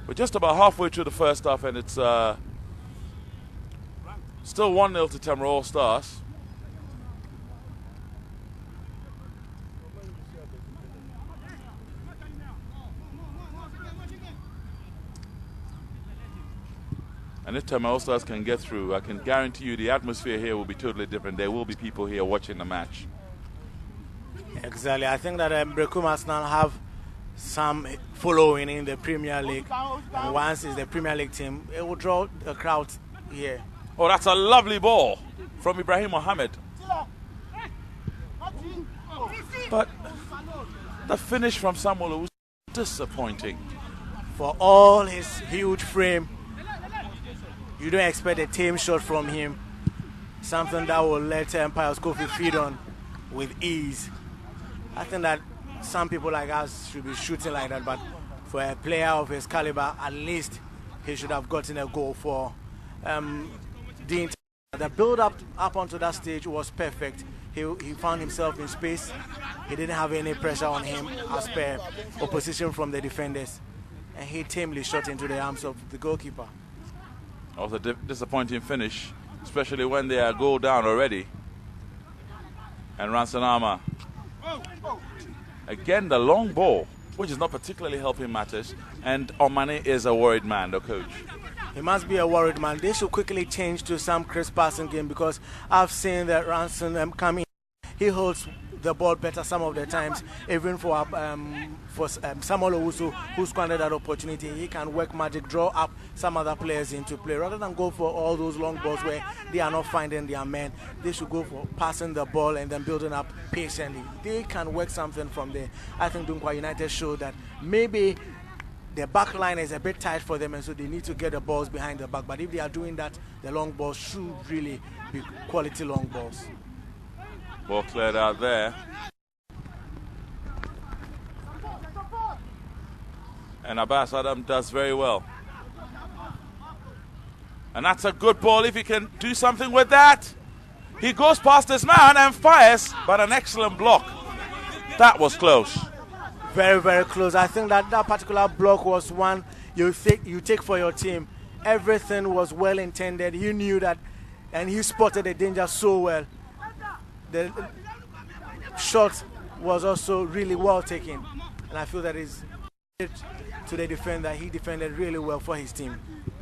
We're just about halfway through the first half, and it's still 1-0 to Tamara All Stars. And if Tamara All Stars can get through, I can guarantee you the atmosphere here will be totally different. There will be people here watching the match. Exactly. I think that Brekum Arsenal have some following in the Premier League. And once it's the Premier League team, it will draw the crowd here. Oh, that's a lovely ball from Ibrahim Mohammed. But the finish from Samuel was disappointing. For all his huge frame, you don't expect a tame shot from him. Something that will let Pius Kofi feed on with ease. I think that some people like us should be shooting like that, but for a player of his caliber, at least he should have gotten a goal for the build up onto that stage was perfect. He found himself in space. He didn't have any pressure on him as per opposition from the defenders, and he tamely shot into the arms of the goalkeeper. It was a disappointing finish, especially when they are goal down already. And Ransanama, again the long ball, which is not particularly helping matters. And Omane is a worried man, the coach. He must be a worried man. They should quickly change to some crisp passing game, because I've seen that Ransom come in. He holds the ball better some of the times, even for Samuel Owusu, who squandered that opportunity. He can work magic, draw up some other players into play, rather than go for all those long balls where they are not finding their men. They should go for passing the ball and then building up patiently. They can work something from there. I think Dunkwa United showed that maybe the back line is a bit tight for them, and so they need to get the balls behind the back. But if they are doing that, the long balls should really be quality long balls. Ball cleared out there. And Abbas Adam does very well. And that's a good ball if he can do something with that. He goes past his man and fires, but an excellent block. That was close. Very, very close. I think that particular block was one you take for your team. Everything was well intended. He knew that, and he spotted the danger so well. The shot was also really well taken, and I feel that is to the defender. He defended really well for his team.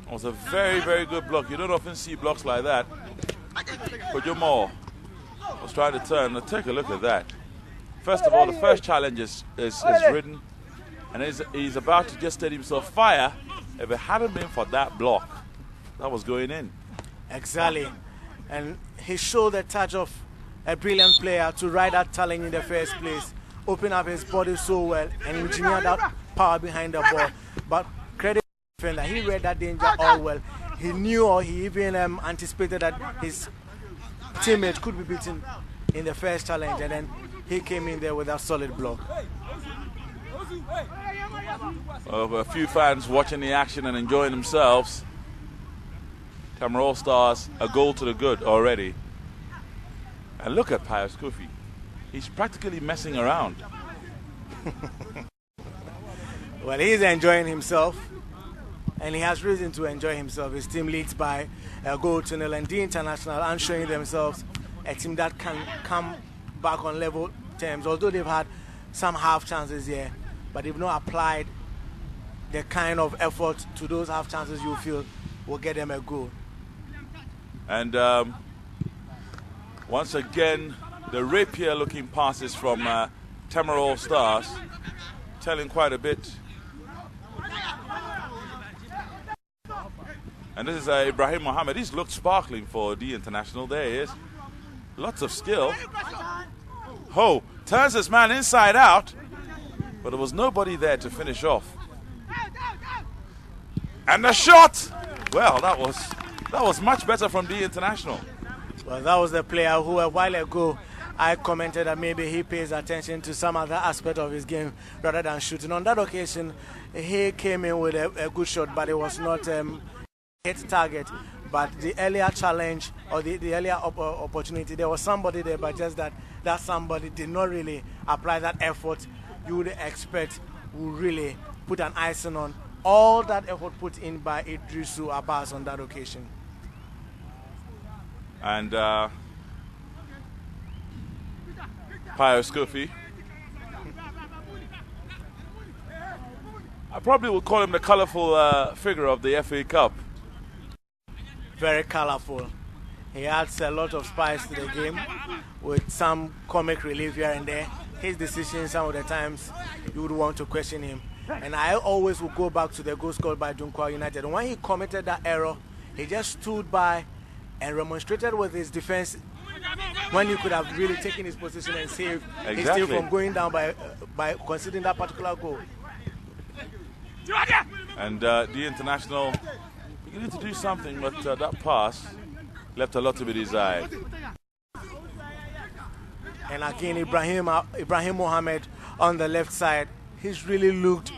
It was a very, very good block. You don't often see blocks like that. Kojomo was trying to turn. Now take a look at that. First of all, the first challenge is ridden, and he's about to just let himself fire. If it hadn't been for that block, that was going in. Exactly, and he showed the touch of a brilliant player to ride that challenge in the first place, open up his body so well and engineer that power behind the ball. But credit to the defender, he read that danger all well. He knew, or he even anticipated that his teammate could be beaten in the first challenge, and then he came in there with a solid block. A few fans watching the action and enjoying themselves. Tamara All Stars, a goal to the good already. And look at Pius Kofi. He's practically messing around. Well, he's enjoying himself, and he has reason to enjoy himself. His team leads by a goal to nil, and the International are showing themselves a team that can come back on level terms. Although they've had some half chances here, but they've not applied the kind of effort to those half chances you feel will get them a goal. And once again, the rapier-looking passes from Tamara All Stars, telling quite a bit. And this is Ibrahim Mohammed. He's looked sparkling for the International. There he is. Lots of skill. Ho turns his man inside out, but there was nobody there to finish off. And the shot! Well, that was much better from the International. Well, that was the player who a while ago I commented that maybe he pays attention to some other aspect of his game rather than shooting. On that occasion, he came in with a good shot, but it was not hit target. But the earlier challenge or the earlier opportunity, there was somebody there, but just that somebody did not really apply that effort you would expect would really put an icing on all that effort put in by Idrisu Abbas on that occasion. And Pius Kofi. I probably would call him the colourful figure of the FA Cup. Very colourful. He adds a lot of spice to the game with some comic relief here and there. His decisions, some of the times, you would want to question him. And I always would go back to the goal scored by Dunkwa United. When he committed that error, he just stood by and remonstrated with his defense when he could have really taken his position and saved his team from going down by conceding that particular goal. And the International beginning to do something, but that pass left a lot to be desired. And again, Ibrahim Mohamed on the left side, he's really looked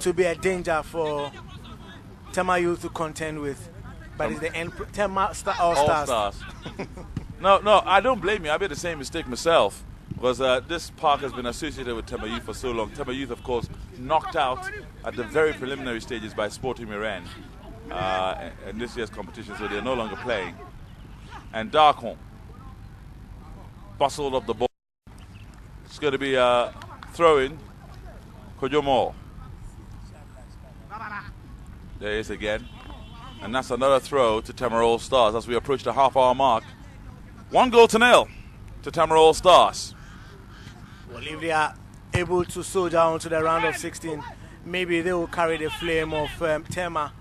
to be a danger for Tema Youth to contend with. But it's the end, Tema All-Stars. No, I don't blame you. I made the same mistake myself. Because this park has been associated with Tema Youth for so long. Tema Youth, of course, knocked out at the very preliminary stages by Sporting Miran in this year's competition, so they're no longer playing. And Darkon bustled up the ball. It's going to be a throw-in. Kojomo. There he is again. And that's another throw to Tema All-Stars as we approach the half-hour mark. 1-0 to Tema All-Stars. Well, if they are able to soldier on to the round of 16, maybe they will carry the flame of Tema,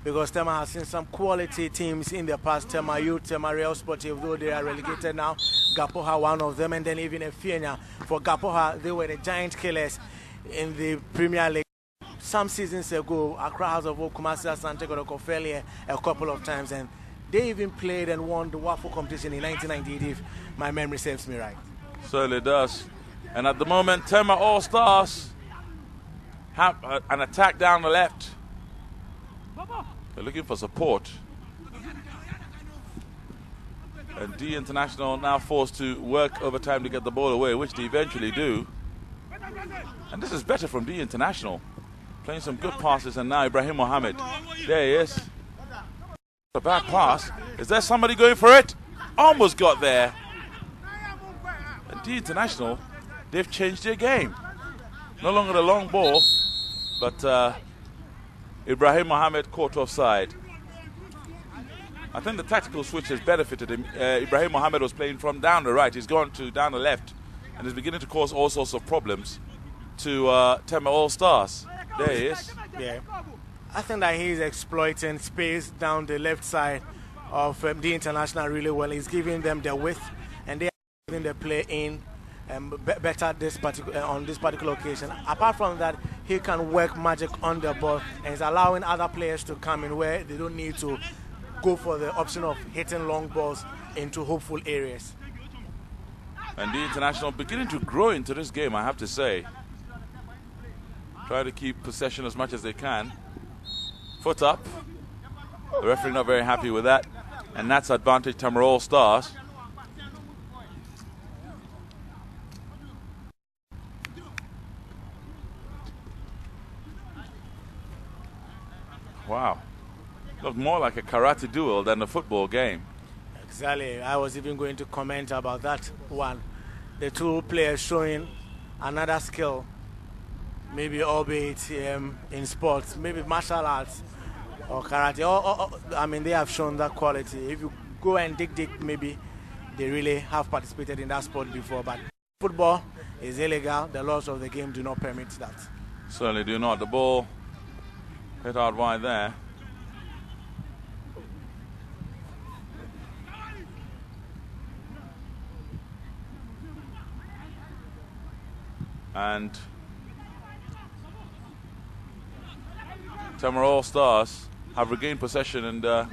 because Tema has seen some quality teams in the past. Tema Youth, Tema Real Sportive, though they are relegated now. Gapoha, one of them, and then even Efienya. For Gapoha, they were the giant killers in the Premier League. Some seasons ago, Accra House of Oak, Kumasi Asante Kotoko fell here a couple of times, and they even played and won the WAFO competition in 1998, if my memory serves me right. Certainly does. And at the moment, Tema All-Stars have an attack down the left. They're looking for support. And D International now forced to work overtime to get the ball away, which they eventually do. And this is better from D International. Playing some good passes, and now Ibrahim Mohamed. There he is. The back pass. Is there somebody going for it? Almost got there. And D International, they've changed their game. No longer the long ball, but Ibrahim Mohamed caught offside. I think the tactical switch has benefited him. Ibrahim Mohamed was playing from down the right. He's gone to down the left and is beginning to cause all sorts of problems to Tema All-Stars. There he is. Yeah. I think that he's exploiting space down the left side of the International really well. He's giving them the width, and they are giving the play in better on this particular occasion. Apart from that, he can work magic on the ball, and he's allowing other players to come in where they don't need to go for the option of hitting long balls into hopeful areas. And the International beginning to grow into this game, I have to say. Try to keep possession as much as they can. Foot up. The referee not very happy with that. And that's advantage Tema All-Stars. Wow. Looked more like a karate duel than a football game. Exactly. I was even going to comment about that one. The two players showing another skill, maybe albeit in sports, maybe martial arts or karate. I mean, they have shown that quality. If you go and dig, maybe they really have participated in that sport before. But football is illegal. The laws of the game do not permit that. Certainly do not. The ball hit out wide there. And Tema All-Stars have regained possession and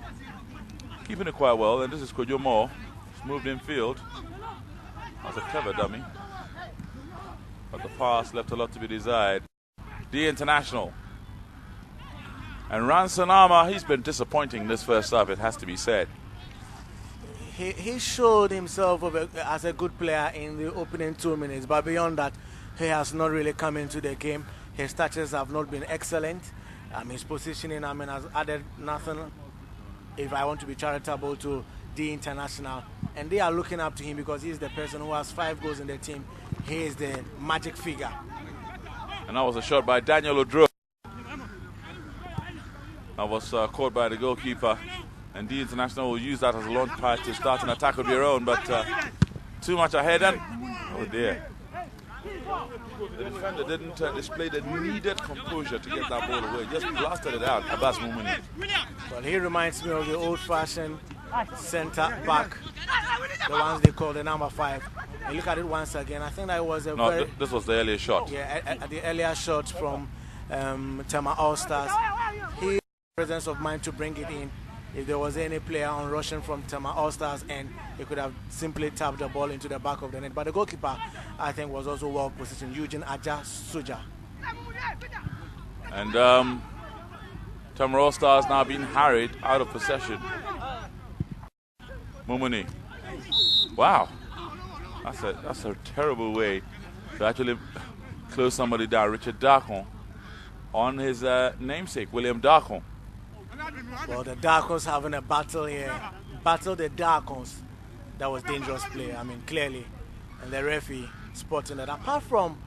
keeping it quite well. And this is Kojomo. He's moved in field. That's a clever dummy. But the pass left a lot to be desired. The International. And Ransanama, he's been disappointing this first half, it has to be said. He showed himself as a good player in the opening 2 minutes, but beyond that, he has not really come into the game. His touches have not been excellent. His positioning, has added nothing, if I want to be charitable, to the international. And they are looking up to him because he's the person who has 5 goals in the team. He is the magic figure. And that was a shot by Daniel Odro. That was caught by the goalkeeper. And the international will use that as a launch pad to start an attack of their own. But too much ahead. And oh dear. The defender didn't display the needed composure to get that ball away. Just blasted it out. Abbas Mumuni. Well, he reminds me of the old-fashioned centre back, the ones they call the number 5. And look at it once again. I think that was this was the earlier shot. Yeah, the earlier shot from Tema All-Stars. He had the presence of mind to bring it in. If there was any player on rushing from Tema All-Stars end, he could have simply tapped the ball into the back of the net. But the goalkeeper, I think, was also well positioned, Eugene Aja Soja. And Tema All-Stars now being harried out of possession. Mumuni. Wow. That's a terrible way to actually close somebody down. Richard Darkon on his namesake, William Darkon. Well, the Darkons having a battle here. Battle the Darkons. That was dangerous play, clearly. And the referee spotting that. Apart from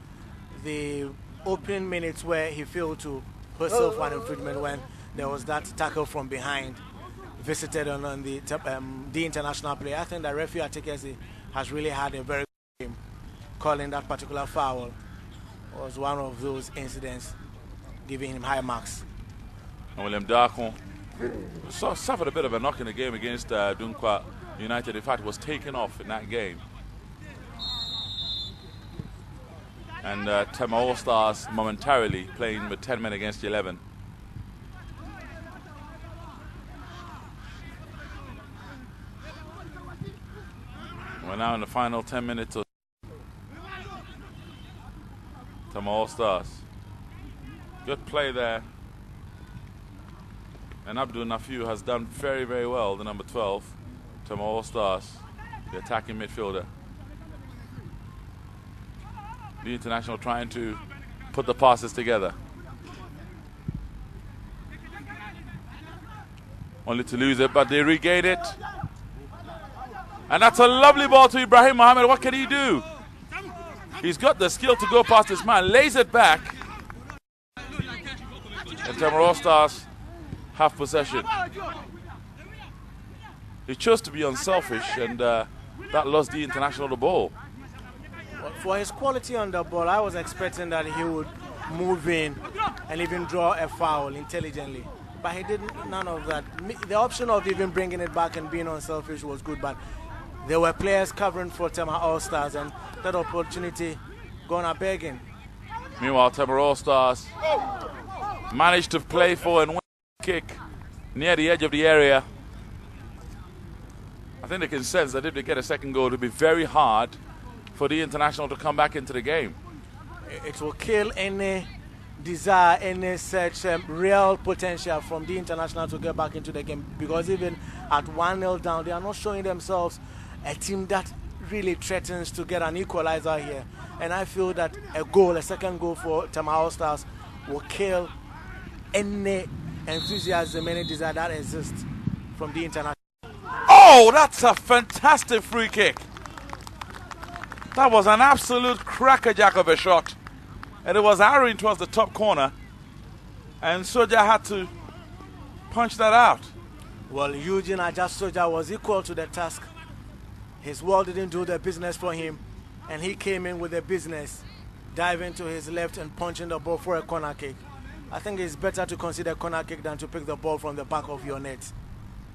the opening minutes where he failed to whistle for an infringement when there was that tackle from behind visited on the international player, I think the referee Atekesi has really had a very good game. Calling that particular foul was one of those incidents giving him high marks. And William Darkon suffered a bit of a knock in the game against Dunkwa United. In fact, was taken off in that game. And Tema All-Stars momentarily playing with 10 men against 11. We're now in the final 10 minutes of Tema All-Stars. Good play there. And Abdul Nafiu has done very, very well, the number 12, Tema All-Stars, the attacking midfielder. The international trying to put the passes together. Only to lose it, but they regain it. And that's a lovely ball to Ibrahim Mohammed. What can he do? He's got the skill to go past his man, lays it back. And Tema All-Stars have possession. He chose to be unselfish, and that lost the international the ball. For his quality on the ball, I was expecting that he would move in and even draw a foul intelligently. But he did none of that. The option of even bringing it back and being unselfish was good, but there were players covering for Tema All-Stars, and that opportunity gone a begging. Meanwhile, Tema All-Stars managed to play for and win the kick near the edge of the area. I think they can sense that if they get a second goal, it will be very hard for the international to come back into the game. It will kill any desire, any such real potential from the international to get back into the game, because even at 1-0 down, they are not showing themselves a team that really threatens to get an equalizer here. And I feel that a second goal for Tema All-Stars will kill any enthusiasm, any desire that exists from the international. Oh, that's a fantastic free kick. That was an absolute crackerjack of a shot. And it was arrowing towards the top corner. And Soja had to punch that out. Well, Eugene Aja Soja was equal to the task. His wall didn't do the business for him. And he came in with the business, diving to his left and punching the ball for a corner kick. I think it's better to consider corner kick than to pick the ball from the back of your net.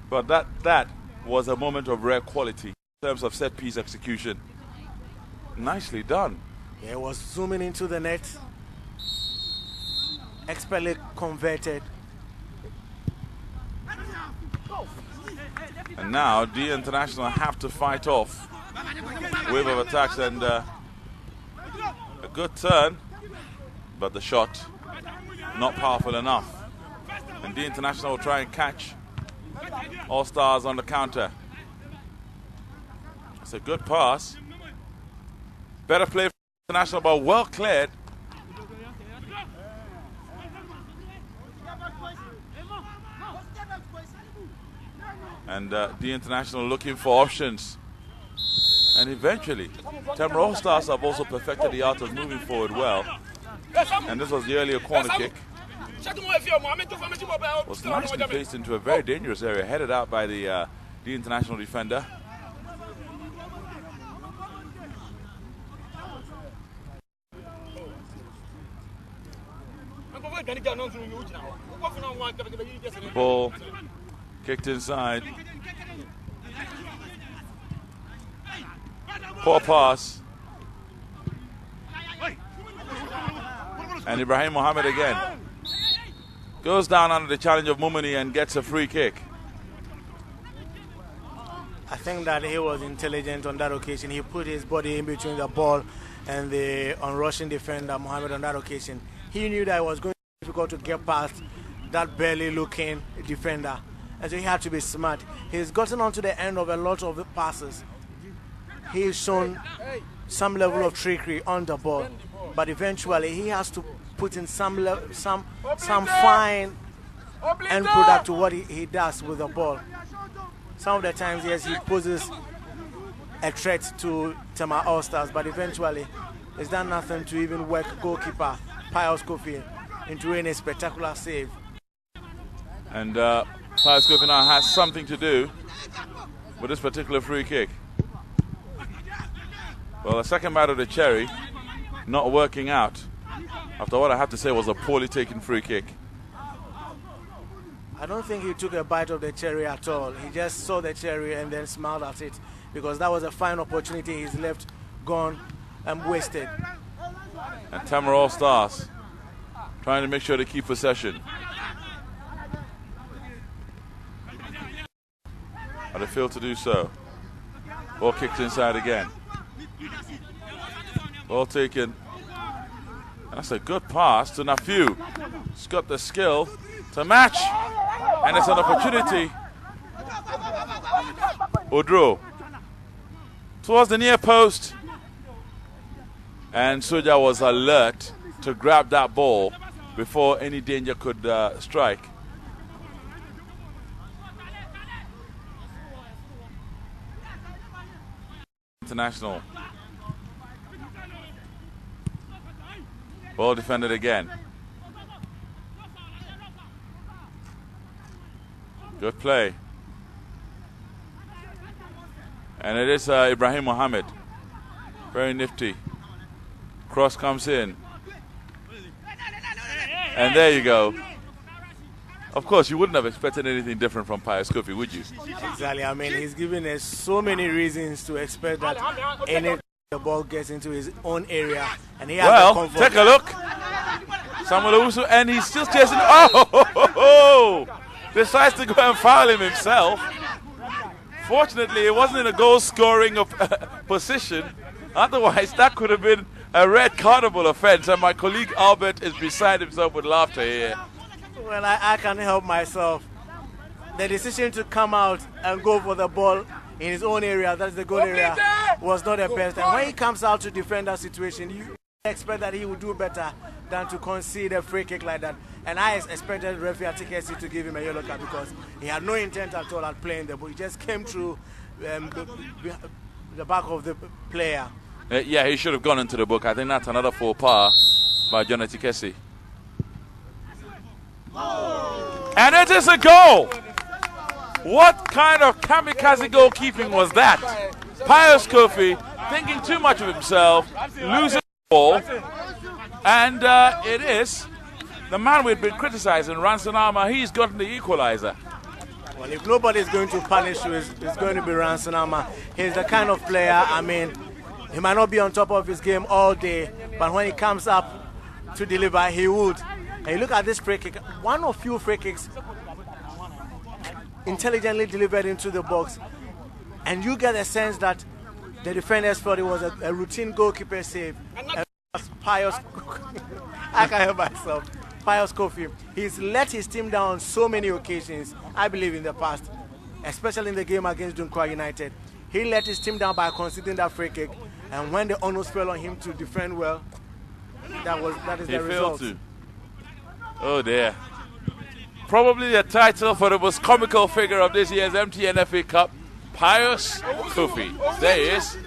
But that was a moment of rare quality in terms of set-piece execution. Nicely done. Yeah, it was zooming into the net, expertly converted. And now the international have to fight off wave of attacks, and a good turn, but the shot not powerful enough. And the international will try and catch All-Stars on the counter. It's a good pass. Better play for international, but well cleared. And the international looking for options. And eventually, Tamra All-Stars have also perfected the art of moving forward well. And this was the earlier corner kick. Was nicely placed into a very dangerous area, headed out by the international defender. Ball kicked inside. Poor pass. And Ibrahim Mohammed again goes down under the challenge of Mumini and gets a free kick. I think that he was intelligent on that occasion. He put his body in between the ball and the on-rushing defender, Mohammed, on that occasion. He knew that it was going to be difficult to get past that barely-looking defender. And so he had to be smart. He's gotten onto the end of a lot of the passes. He's shown some level of trickery on the ball. But eventually he has to put in some fine end product to what he does with the ball. Some of the times, yes, he poses a threat to Tamale All-Stars, but eventually it's done nothing to even work goalkeeper Pius Kofi into any spectacular save. And Pius Kofi now has something to do with this particular free kick. Well, the second bite of the cherry not working out after what I have to say was a poorly taken free kick. I don't think he took a bite of the cherry at all. He just saw the cherry and then smiled at it, because that was a fine opportunity he's left gone and wasted. And Tamra All-Stars trying to make sure to keep possession. But they failed to do so. Ball kicked inside again. Ball taken. That's a good pass to Nafiu. He's got the skill to match. And it's an opportunity. Odro towards the near post. And Soja was alert to grab that ball before any danger could strike. International. Ball defended again. Good play. And it is Ibrahim Mohammed. Very nifty. Cross comes in. And there you go. Of course, you wouldn't have expected anything different from Pius Kofi, would you? Exactly. I mean, he's given us so many reasons to expect that any the ball gets into his own area. And he has the comfort. Take a look. Samuel Owusu, and he's still chasing. Oh! Decides to go and foul him himself. Fortunately, it wasn't in a goal-scoring position. Otherwise, that could have been a red cardable offense. And my colleague Albert is beside himself with laughter here. Well, I can't help myself. The decision to come out and go for the ball in his own area, that's the goal area, was not the best. And when he comes out to defend that situation, you expect that he would do better than to concede a free kick like that. And I expected referee Atikesi to give him a yellow card, because he had no intent at all at playing the ball. He just came through the back of the player. Yeah, he should have gone into the book. I think that's another faux pas by John Atikesi. And it is a goal! What kind of kamikaze goalkeeping was that? Pius Kofi thinking too much of himself, losing the ball, and it is the man we've been criticizing, Ranson Armour. He's gotten the equalizer. Well, if nobody is going to punish you, it's going to be Ranson Armour. He's the kind of player, I mean, he might not be on top of his game all day, but when he comes up to deliver, he would. And you look at this free kick, one of few free kicks intelligently delivered into the box, and you get a sense that the defenders thought it was a routine goalkeeper save. And Pius, I can't help myself. Pius Kofi, he's let his team down on so many occasions, I believe, in the past, especially in the game against Dunkwa United. He let his team down by conceding that free kick, and when the onus fell on him to defend well, that is the result. He failed to. Oh dear. Probably the title for the most comical figure of this year's MTN FA Cup, Pius Kofi. There he is.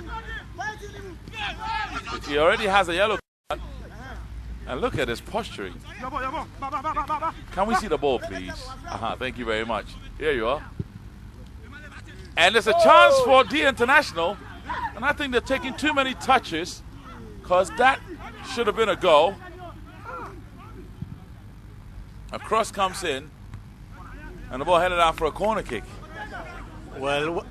He already has a yellow card. And look at his posturing. Can we see the ball, please? Thank you very much. Here you are. And there's a chance for the International. And I think they're taking too many touches, because that should have been a goal. A cross comes in, and the ball headed out for a corner kick. Well,